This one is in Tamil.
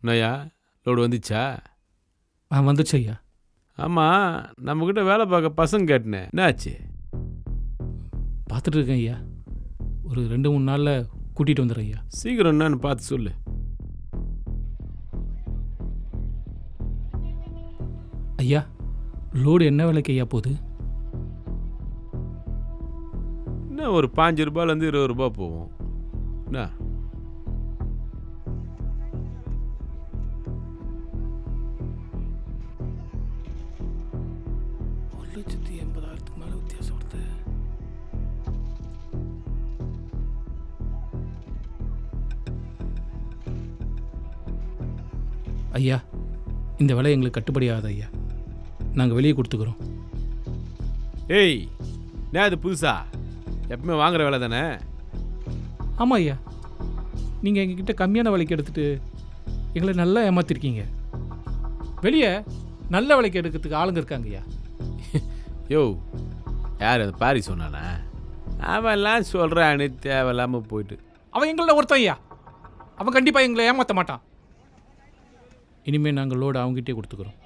என்னய்யா லோடு வந்துச்சா? வந்துச்சு ஐயா. ஆமாம், நம்மக்கிட்ட வேலை பார்க்க பசங்க கேட்டினே, என்ன ஆச்சு? பார்த்துட்டு இருக்கேன் ஐயா. ஒரு 2-3 நாளில் கூட்டிகிட்டு வந்துடுறேன் ஐயா. சீக்கிரம் என்னன்னு பார்த்து சொல்லு. ஐயா, லோடு என்ன விலைக்கு ஐயா போகுது? என்ன ஒரு 5 ரூபாயிலேருந்து 20 ரூபா போகும். என்ன? மேலே வித்தியாசம் வருது. ஐயா, இந்த விலை எங்களுக்கு கட்டுப்படி ஆகாது ஐயா. நாங்கள் வெளியே கொடுத்துக்குறோம். ஏய், என்ன அது புதுசா? எப்பவுமே வாங்குற வேலை தானே? ஆமாம் ஐயா, நீங்கள் எங்ககிட்ட கம்மியான விலைக்கு எடுத்துகிட்டு எங்களை நல்லா ஏமாத்திருக்கீங்க. வெளியே நல்ல விலைக்கு எடுக்கிறதுக்கு ஆளுங்க இருக்காங்க ஐயா. யோ, யார் அது பாரி சொன்னானா? அவெல்லாம் சொல்கிறான்னு தேவையில்லாமல் போயிட்டு. அவன் எங்களோட ஒருத்தன் ஐயா. அவன் கண்டிப்பாக எங்களை ஏமாற்ற மாட்டான். இனிமேல் நாங்கள் லோடு அவங்ககிட்டே கொடுத்துக்குறோம்.